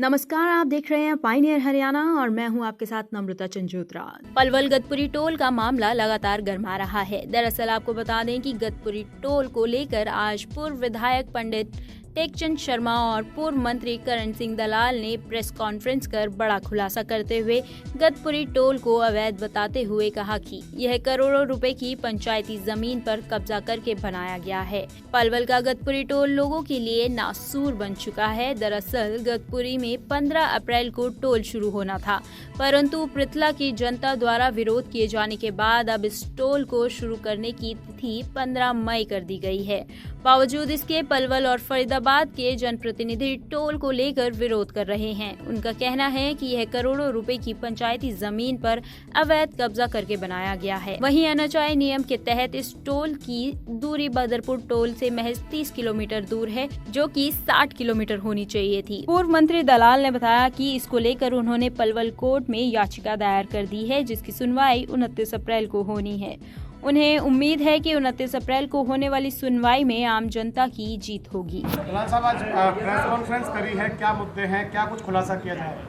नमस्कार, आप देख रहे हैं पाइनियर हरियाणा और मैं हूं आपके साथ नम्रता चंजोत्रा। पलवल गतपुरी टोल का मामला लगातार गर्मा रहा है। दरअसल आपको बता दें कि गतपुरी टोल को लेकर आज पूर्व विधायक पंडित टेकचंद शर्मा और पूर्व मंत्री करण सिंह दलाल ने प्रेस कॉन्फ्रेंस कर बड़ा खुलासा करते हुए गतपुरी टोल को अवैध बताते हुए कहा कि यह करोड़ों रुपए की पंचायती जमीन पर कब्जा करके बनाया गया है। पलवल का गतपुरी टोल लोगों के लिए नासूर बन चुका है। दरअसल गतपुरी में 15 अप्रैल को टोल शुरू होना था, परंतु पृथला की जनता द्वारा विरोध किए जाने के बाद अब इस टोल को शुरू करने की तिथि 15 मई कर दी गई है। बावजूद इसके पलवल और फरीदाबाद के जनप्रतिनिधि टोल को लेकर विरोध कर रहे हैं। उनका कहना है कि यह करोड़ों रुपए की पंचायती जमीन पर अवैध कब्जा करके बनाया गया है। वहीं एनएचआई नियम के तहत इस टोल की दूरी बदरपुर टोल से महज 30 किलोमीटर दूर है, जो कि 60 किलोमीटर होनी चाहिए थी। पूर्व मंत्री दलाल ने बताया कि इसको लेकर उन्होंने पलवल कोर्ट में याचिका दायर कर दी है, जिसकी सुनवाई 29 अप्रैल को होनी है। उन्हें उम्मीद है कि 29 अप्रैल को होने वाली सुनवाई में आम जनता की जीत होगी। दलाल साहब, आज प्रेस कॉन्फ्रेंस करी है, क्या मुद्दे हैं, क्या कुछ खुलासा किया जाए?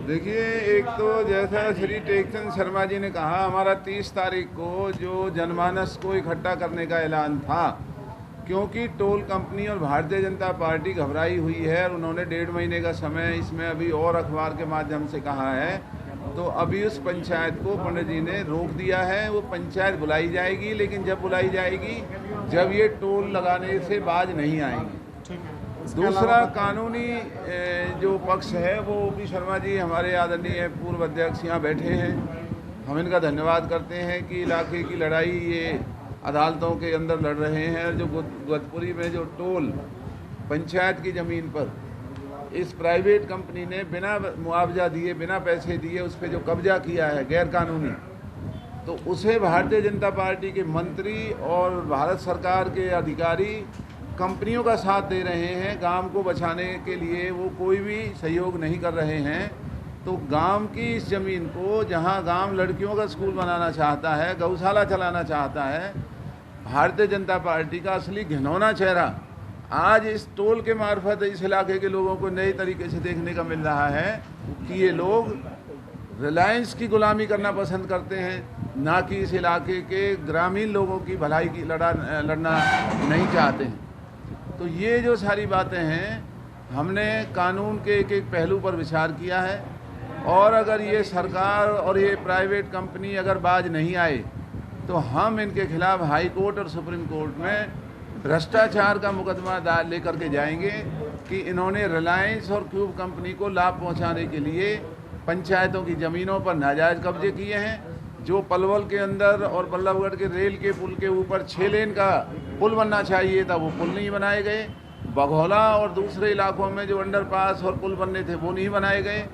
देखिए, एक तो जैसा श्री टेकचंद शर्मा जी ने कहा, हमारा 30 तारीख को जो जनमानस को इकट्ठा करने का ऐलान था, क्योंकि टोल कंपनी और भारतीय जनता पार्टी घबराई हुई है और उन्होंने 1.5 महीने का समय इसमें अभी और अखबार के माध्यम से कहा है, तो अभी उस पंचायत को पंडित जी ने रोक दिया है। वो पंचायत बुलाई जाएगी, लेकिन जब बुलाई जाएगी जब ये टोल लगाने से बाज नहीं आएंगे। दूसरा कानूनी जो पक्ष है वो ओपी शर्मा जी हमारे आदरणीय पूर्व अध्यक्ष यहाँ बैठे हैं, हम इनका धन्यवाद करते हैं कि इलाके की लड़ाई ये अदालतों के अंदर लड़ रहे हैं। और जो गतपुरी में जो टोल पंचायत की ज़मीन पर इस प्राइवेट कंपनी ने बिना मुआवजा दिए, बिना पैसे दिए उस पर जो कब्जा किया है गैर कानूनी, तो उसे भारतीय जनता पार्टी के मंत्री और भारत सरकार के अधिकारी कंपनियों का साथ दे रहे हैं। गांव को बचाने के लिए वो कोई भी सहयोग नहीं कर रहे हैं। तो गांव की इस ज़मीन को, जहां गांव लड़कियों का स्कूल बनाना चाहता है, गौशाला चलाना चाहता है, भारतीय जनता पार्टी का असली घिनौना चेहरा आज इस टोल के मार्फत इस इलाके के लोगों को नए तरीके से देखने का मिल रहा है कि ये लोग रिलायंस की गुलामी करना पसंद करते हैं, ना कि इस इलाके के ग्रामीण लोगों की भलाई की लड़ना नहीं चाहते हैं। तो ये जो सारी बातें हैं, हमने कानून के एक एक पहलू पर विचार किया है और अगर ये सरकार और ये प्राइवेट कंपनी अगर बाज नहीं आए तो हम इनके खिलाफ हाई कोर्ट और सुप्रीम कोर्ट में भ्रष्टाचार का मुकदमा लेकर के जाएंगे कि इन्होंने रिलायंस और क्यूब कंपनी को लाभ पहुंचाने के लिए पंचायतों की ज़मीनों पर नाजायज़ कब्जे किए हैं। जो पलवल के अंदर और बल्लभगढ़ के रेल के पुल के ऊपर 6 लेन का पुल बनना चाहिए था, वो पुल नहीं बनाए गए। बघौला और दूसरे इलाकों में जो अंडरपास और पुल बनने थे वो नहीं बनाए गए।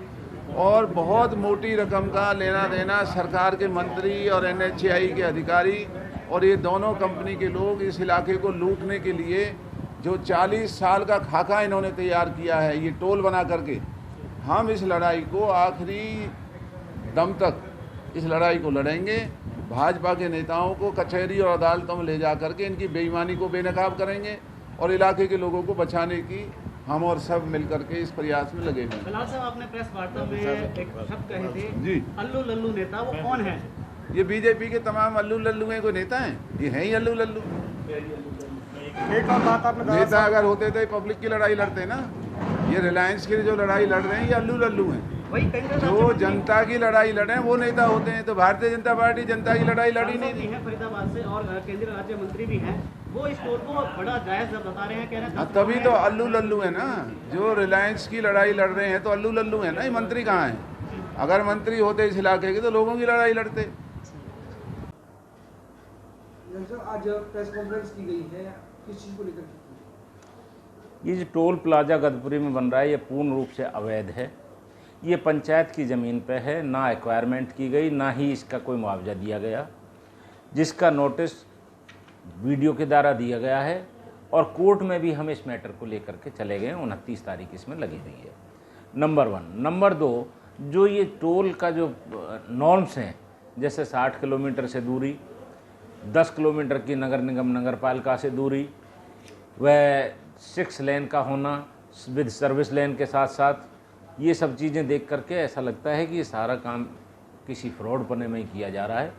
और बहुत मोटी रकम का लेना देना सरकार के मंत्री और एनएचआई के अधिकारी और ये दोनों कंपनी के लोग इस इलाके को लूटने के लिए जो 40 साल का खाका इन्होंने तैयार किया है ये टोल बना करके, हम इस लड़ाई को आखिरी दम तक इस लड़ाई को लड़ेंगे। भाजपा के नेताओं को कचहरी और अदालतों में ले जा करके इनकी बेईमानी को बेनकाब करेंगे और इलाके के लोगों को बचाने की हम और सब मिलकर के इस प्रयास में लगे हुए। दलाल साहब, आपने प्रेस वार्ता में एक शब्द कहे थे जी, अल्लू लल्लू नेता, वो कौन है? ये बीजेपी के तमाम अल्लू लल्लू हैं, कोई नेता हैं? ये हैं ही अल्लू लल्लू। एक और बात आपने नेता अगर होते तो पब्लिक की लड़ाई लड़ते ना। ये रिलायंस की जो लड़ाई लड़ रहे हैं ये अल्लू लल्लू हैं। जो जनता की लड़ाई लड़े वो नेता होते हैं। तो भारतीय जनता पार्टी जनता की लड़ाई लड़ी नहीं थी। फरीदाबाद से और केंद्रीय राज्य मंत्री भी हैं, वो इस टोल को बड़ा जायज बता रहे हैं, कह रहे हैं तभी तो अल्लू लल्लू है ना। जो रिलायंस की लड़ाई लड़ रहे हैं तो अल्लू लल्लू है ना। ये मंत्री कहाँ हैं? अगर मंत्री होते इस इलाके के तो लोगों की लड़ाई लड़ते। आज प्रेस कॉन्फ्रेंस की गई है, किस चीज़ को लेकर? ये जो टोल प्लाजा गतपुरी में बन रहा है ये पूर्ण रूप से अवैध है। ये पंचायत की ज़मीन पे है, ना एक्वायरमेंट की गई, ना ही इसका कोई मुआवजा दिया गया, जिसका नोटिस वीडियो के द्वारा दिया गया है और कोर्ट में भी हम इस मैटर को लेकर के चले गए। 29 तारीख इसमें लगी हुई है, नंबर 1। नंबर 2, जो ये टोल का जो नॉर्म्स हैं, जैसे 60 किलोमीटर से दूरी, 10 किलोमीटर की नगर निगम नगर पालिका से दूरी, वह 6 लेन का होना विद सर्विस लेन के साथ साथ, ये सब चीज़ें देख करके ऐसा लगता है कि ये सारा काम किसी फ्रॉड पने में ही किया जा रहा है,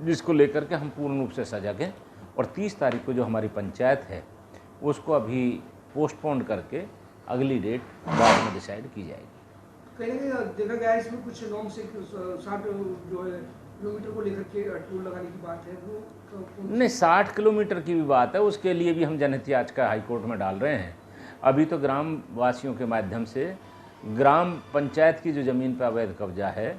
जिसको लेकर के हम पूर्ण रूप से सजग हैं। और 30 तारीख को जो हमारी पंचायत है उसको अभी पोस्टपोन करके अगली डेट बाद में डिसाइड की जाएगी। कहीं ना कहीं देखा गया है इसमें कुछ नॉर्म से 60 जो है किलोमीटर को लेकर के टोल लगाने की बात है, वो नहीं, 60 किलोमीटर की भी बात है, उसके लिए भी हम जनहित याचिका हाईकोर्ट में डाल रहे हैं। अभी तो ग्राम वासियों के माध्यम से ग्राम पंचायत की जो ज़मीन पर अवैध कब्जा है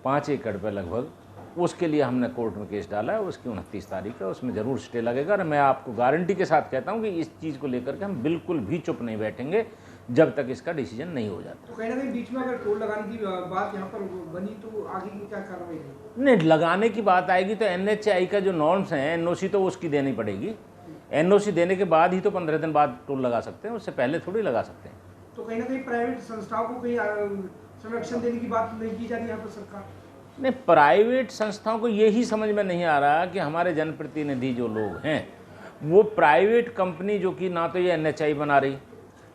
5 एकड़ पर लगभग, उसके लिए हमने कोर्ट में केस डाला है। उसकी 29 तारीख है, उसमें ज़रूर स्टे लगेगा। और मैं आपको गारंटी के साथ कहता हूं कि इस चीज़ को लेकर के हम बिल्कुल भी चुप नहीं बैठेंगे जब तक इसका डिसीजन नहीं हो जाता। तो कहीं ना कहीं बीच में अगर टोल लगाने की बात यहाँ पर बनी तो आगे की क्या कार्रवाई रहेगी? नहीं, लगाने की बात आएगी तो NHAI का जो नॉर्म्स हैं, NOC तो उसकी देनी पड़ेगी। NOC देने के बाद ही तो 15 दिन बाद टोल लगा सकते हैं, उससे पहले थोड़ी लगा सकते हैं। तो कहीं ना कहीं प्राइवेट संस्थाओं को कहीं संरक्षण देने की बात नहीं की जा रही यहाँ पर सरकार? नहीं, प्राइवेट संस्थाओं को यही समझ में नहीं आ रहा कि हमारे जनप्रतिनिधि जो लोग हैं वो प्राइवेट कंपनी, जो कि ना तो ये NHAI बना रही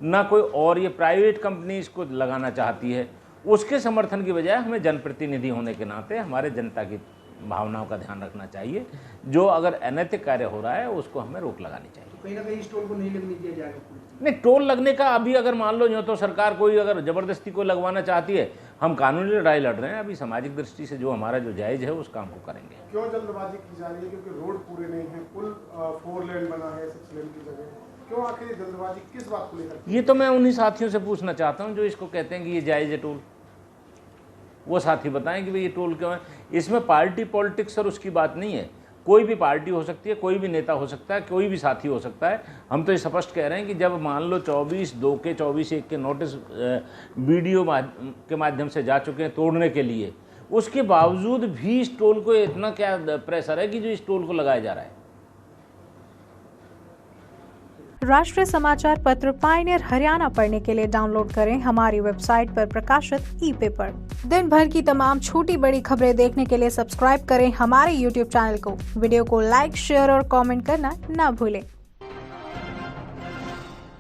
ना कोई और, ये प्राइवेट कंपनी इसको लगाना चाहती है, उसके समर्थन की बजाय हमें जनप्रतिनिधि होने के नाते हमारे जनता की भावनाओं का ध्यान रखना चाहिए। जो अगर अनैतिक कार्य हो रहा है उसको हमें रोक लगानी चाहिए। तो कहीं ना कहीं इस टोल को नहीं लगने दिया जाएगा? नहीं, टोल लगने का अभी अगर मान लो जो तो सरकार कोई अगर ज़बरदस्ती को लगवाना चाहती है, हम कानूनी लड़ाई लड़ रहे हैं। अभी सामाजिक दृष्टि से जो हमारा जो जायज़ है उस काम को करेंगे। क्यों जल्दबाजी की जा रही है? क्योंकि रोड पूरे नहीं हैं, पुल 4 लेन बना है 6 लेन की जगह, क्यों आखिर ये जल्दबाजी किस बात को लेकर? ये तो मैं उन्हीं साथियों से पूछना चाहता हूँ जो इसको कहते हैं कि ये जायज़ है टोल। वो साथी बताएं कि भाई ये टोल क्यों है। इसमें पार्टी पॉलिटिक्स और उसकी बात नहीं है। कोई भी पार्टी हो सकती है, कोई भी नेता हो सकता है, कोई भी साथी हो सकता है। हम तो ये स्पष्ट कह रहे हैं कि जब मान लो 24/2 के 24/1 के नोटिस वीडियो के माध्यम से जा चुके हैं तोड़ने के लिए, उसके बावजूद भी इस टोल को इतना क्या प्रेशर है कि जो इस टोल को लगाया जा रहा है। राष्ट्रीय समाचार पत्र पायनियर हरियाणा पढ़ने के लिए डाउनलोड करें हमारी वेबसाइट पर प्रकाशित ई-पेपर। दिन भर की तमाम छोटी बड़ी खबरें देखने के लिए सब्सक्राइब करें हमारे YouTube चैनल को। वीडियो को लाइक, शेयर और कमेंट करना ना भूलें।